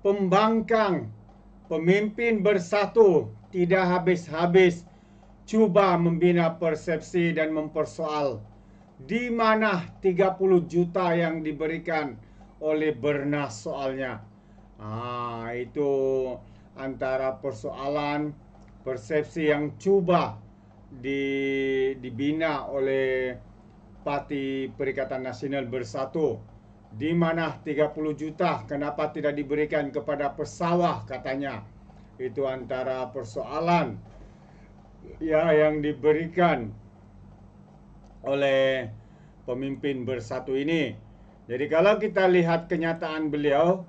pembangkang, pemimpin bersatu tidak habis-habis cuba membina persepsi dan mempersoal di mana 30 juta yang diberikan oleh Bernas soalnya. Itu antara persoalan persepsi yang coba dibina oleh Parti Perikatan Nasional Bersatu. Di mana 30 juta kenapa tidak diberikan kepada pesawah katanya. Itu antara persoalan ya yang diberikan oleh pemimpin bersatu ini. Jadi kalau kita lihat kenyataan beliau,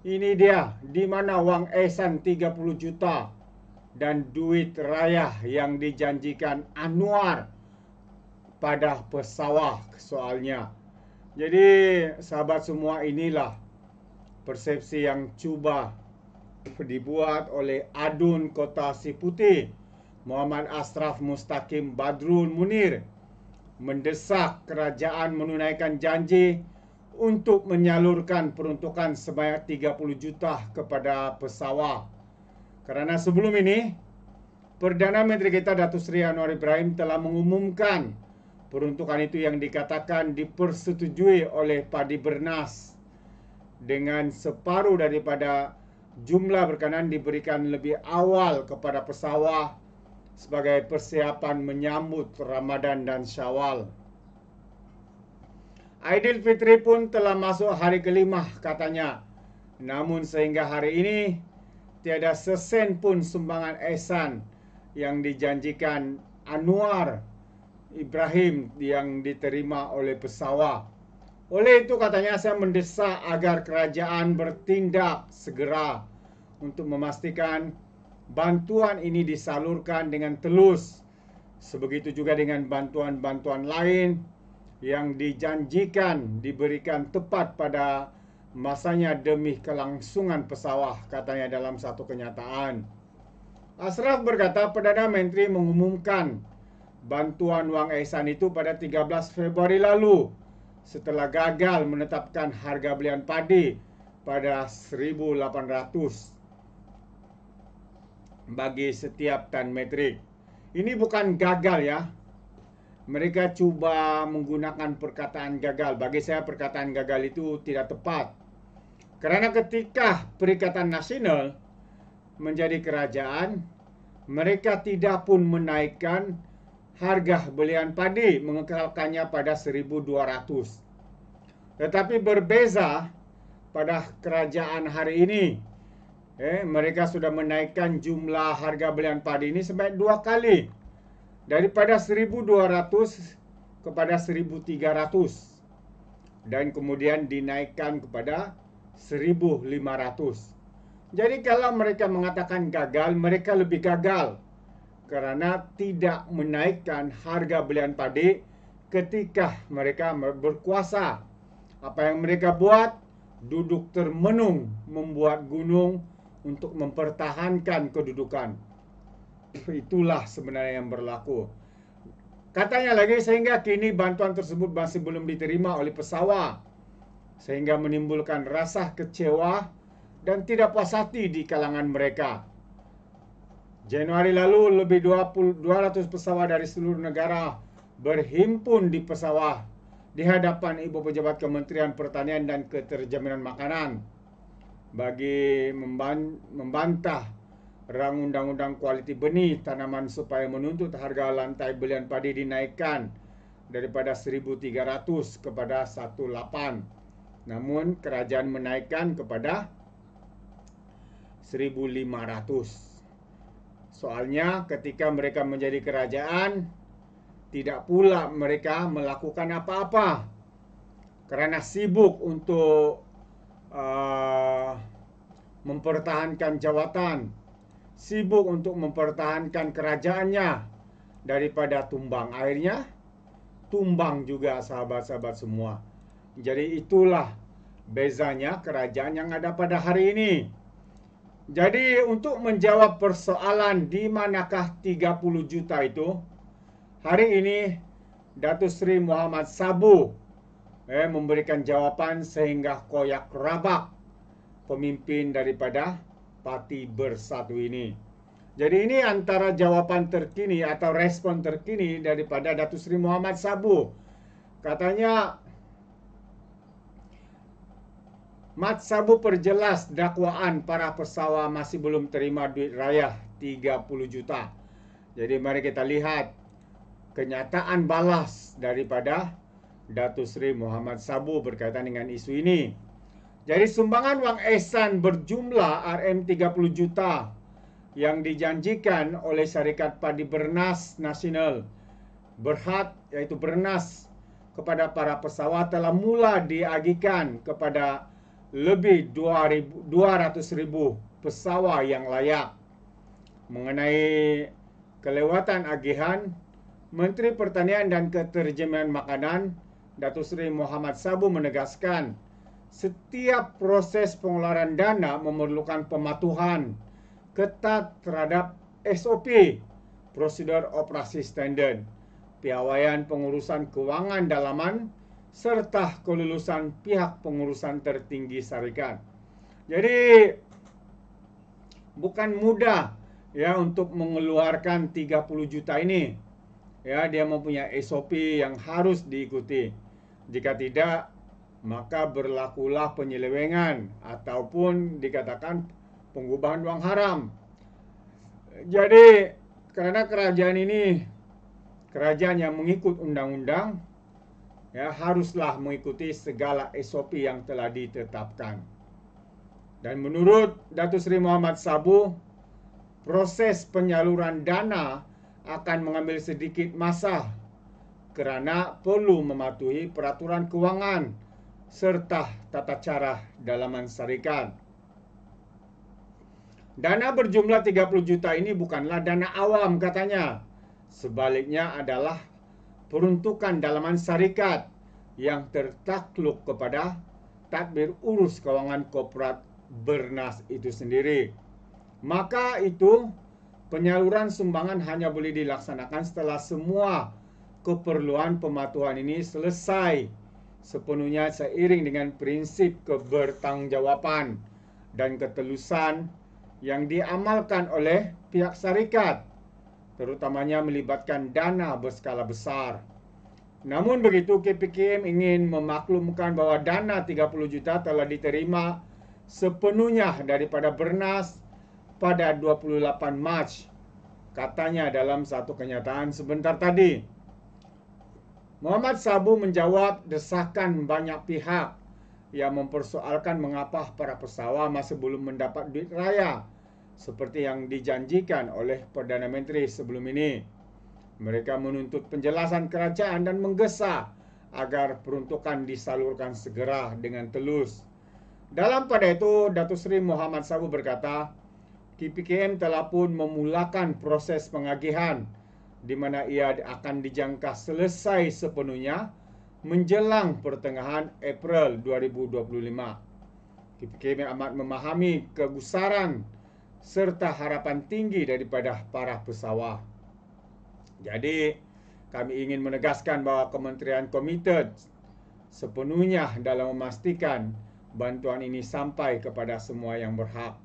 ini dia di mana wang ehsan 30 juta dan duit raya yang dijanjikan Anwar pada pesawah soalnya. Jadi sahabat semua, inilah persepsi yang coba dibuat oleh Adun Kota Siputi Muhammad Ashraf Mustaqim Badrul Munir mendesak kerajaan menunaikan janji untuk menyalurkan peruntukan sebanyak 30 juta kepada pesawah. Karena sebelum ini Perdana Menteri kita Datuk Seri Anwar Ibrahim telah mengumumkan peruntukan itu yang dikatakan dipersetujui oleh Padi Bernas dengan separuh daripada jumlah berkenaan diberikan lebih awal kepada pesawah sebagai persiapan menyambut Ramadan dan Syawal. Aidilfitri pun telah masuk hari kelima katanya. Namun sehingga hari ini tiada sesen pun sumbangan ehsan yang dijanjikan Anwar Ibrahim yang diterima oleh pesawah. Oleh itu katanya saya mendesak agar kerajaan bertindak segera untuk memastikan bantuan ini disalurkan dengan telus. Sebegitu juga dengan bantuan-bantuan lain yang dijanjikan diberikan tepat pada masanya demi kelangsungan pesawah, katanya dalam satu kenyataan. Ashraf berkata Perdana Menteri mengumumkan bantuan wang ehsan itu pada 13 Februari lalu setelah gagal menetapkan harga belian padi pada 1.800 bagi setiap tan metrik. Ini bukan gagal ya. Mereka cuba menggunakan perkataan gagal. Bagi saya perkataan gagal itu tidak tepat. Karena ketika Perikatan Nasional menjadi kerajaan, mereka tidak pun menaikkan harga belian padi, mengekalkannya pada 1.200. Tetapi berbeza pada kerajaan hari ini. Mereka sudah menaikkan jumlah harga belian padi ini sebanyak 2 kali. Daripada 1.200 kepada 1.300. Dan kemudian dinaikkan kepada 1.500. Jadi kalau mereka mengatakan gagal, mereka lebih gagal. Karena tidak menaikkan harga belian padi ketika mereka berkuasa. Apa yang mereka buat? Duduk termenung membuat gunung untuk mempertahankan kedudukan. Itulah sebenarnya yang berlaku. Katanya lagi sehingga kini bantuan tersebut masih belum diterima oleh pesawah. Sehingga menimbulkan rasa kecewa dan tidak puas hati di kalangan mereka. Januari lalu lebih 200 pesawah dari seluruh negara berhimpun di pesawah di hadapan Ibu Pejabat Kementerian Pertanian dan Keterjaminan Makanan bagi membantah Rang Undang-Undang Kualiti Benih Tanaman supaya menuntut harga lantai belian padi dinaikkan daripada 1.300 kepada 1.800. Namun kerajaan menaikkan kepada 1.500. Soalnya ketika mereka menjadi kerajaan, tidak pula mereka melakukan apa-apa karena sibuk untuk mempertahankan jawatan, sibuk untuk mempertahankan kerajaannya daripada tumbang. Akhirnya tumbang juga sahabat-sahabat semua. Jadi itulah bezanya kerajaan yang ada pada hari ini. Jadi untuk menjawab persoalan di manakah 30 juta itu, hari ini Datuk Seri Muhammad Sabu memberikan jawapan sehingga koyak rabak. pemimpin daripada Parti Bersatu ini. Jadi ini antara jawaban terkini atau respon terkini daripada Datuk Seri Mohamad Sabu. Katanya, Mat Sabu perjelas dakwaan para pesawah masih belum terima duit raya 30 juta. Jadi mari kita lihat kenyataan balas daripada Datuk Seri Mohamad Sabu berkaitan dengan isu ini. Jadi sumbangan wang ihsan berjumlah RM30 juta yang dijanjikan oleh Syarikat Padi Bernas Nasional Berhad, yaitu Bernas, kepada para pesawat telah mula diagihkan kepada lebih 200,000 pesawat yang layak. Mengenai kelewatan agihan, Menteri Pertanian dan Keterjaminan Makanan Datuk Seri Mohamad Sabu menegaskan setiap proses pengeluaran dana memerlukan pematuhan ketat terhadap SOP, prosedur operasi standard, piawaian pengurusan kewangan dalaman, serta kelulusan pihak pengurusan tertinggi syarikat. Jadi bukan mudah ya untuk mengeluarkan 30 juta ini. Ya, dia mempunyai SOP yang harus diikuti. Jika tidak, maka berlakulah penyelewengan ataupun dikatakan pengubahan wang haram. Jadi karena kerajaan ini kerajaan yang mengikut undang-undang, ya, haruslah mengikuti segala SOP yang telah ditetapkan. Dan menurut Datuk Seri Mohamad Sabu, proses penyaluran dana akan mengambil sedikit masa kerana perlu mematuhi peraturan kewangan serta tata cara dalaman syarikat. Dana berjumlah 30 juta ini bukanlah dana awam katanya. Sebaliknya adalah peruntukan dalaman syarikat yang tertakluk kepada tadbir urus kewangan korporat Bernas itu sendiri. Maka itu penyaluran sumbangan hanya boleh dilaksanakan setelah semua keperluan pematuhan ini selesai sepenuhnya seiring dengan prinsip kebertanggungjawaban dan ketelusan yang diamalkan oleh pihak syarikat, terutamanya melibatkan dana berskala besar. Namun begitu, KPKM ingin memaklumkan bahwa dana 30 juta telah diterima sepenuhnya daripada Bernas pada 28 Mac, katanya dalam satu kenyataan sebentar tadi. Mohamad Sabu menjawab desakan banyak pihak yang mempersoalkan mengapa para pesawat masih belum mendapat duit raya seperti yang dijanjikan oleh Perdana Menteri sebelum ini. Mereka menuntut penjelasan kerajaan dan menggesa agar peruntukan disalurkan segera dengan telus. Dalam pada itu, Datuk Seri Mohamad Sabu berkata, KPKM telah pun memulakan proses pengagihan di mana ia akan dijangka selesai sepenuhnya menjelang pertengahan April 2025. KPKM amat memahami kegusaran serta harapan tinggi daripada para pesawat. Jadi, kami ingin menegaskan bahawa kementerian komited sepenuhnya dalam memastikan bantuan ini sampai kepada semua yang berhak.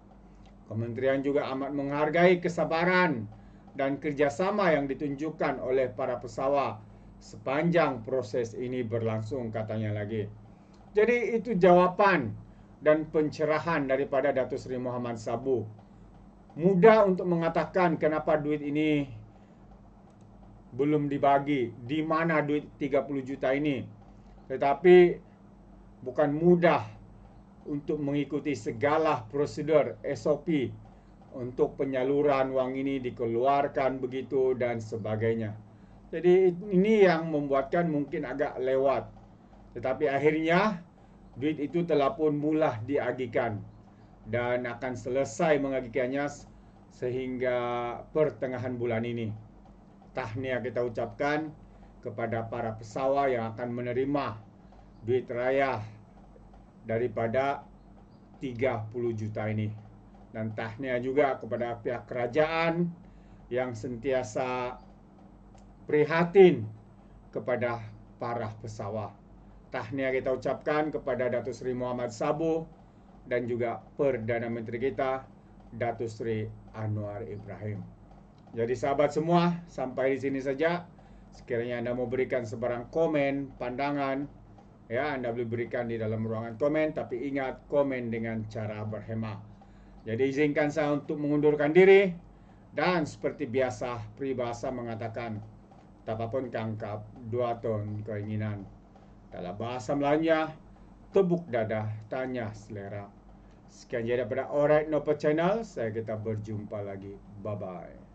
Kementerian juga amat menghargai kesabaran dan kerjasama yang ditunjukkan oleh para pesawat sepanjang proses ini berlangsung, katanya lagi. Jadi itu jawapan dan pencerahan daripada Datuk Seri Mohamad Sabu. Mudah untuk mengatakan kenapa duit ini belum dibagi, di mana duit 30 juta ini. Tetapi bukan mudah untuk mengikuti segala prosedur SOP untuk penyaluran wang ini dikeluarkan begitu dan sebagainya. Jadi ini yang membuatkan mungkin agak lewat. Tetapi akhirnya duit itu telah pun mula diagihkan dan akan selesai mengagikannya sehingga pertengahan bulan ini. Tahniah kita ucapkan kepada para pesawat yang akan menerima duit raya daripada 30 juta ini. Dan tahniah juga kepada pihak kerajaan yang sentiasa prihatin kepada para pesawat. Tahniah kita ucapkan kepada Datuk Seri Mohamad Sabu dan juga Perdana Menteri kita, Datuk Seri Anwar Ibrahim. Jadi sahabat semua, sampai di sini saja. Sekiranya Anda mau berikan sebarang komen, pandangan, ya Anda boleh berikan di dalam ruangan komen, tapi ingat komen dengan cara berhemah. Jadi izinkan saya untuk mengundurkan diri, dan seperti biasa peribahasa mengatakan, tapapun kangkap, dua ton keinginan. Dalam bahasa Melayunya, tepuk dada, tanya selera. Sekian jadi daripada Alright Nopo Channel. Kita berjumpa lagi. Bye-bye.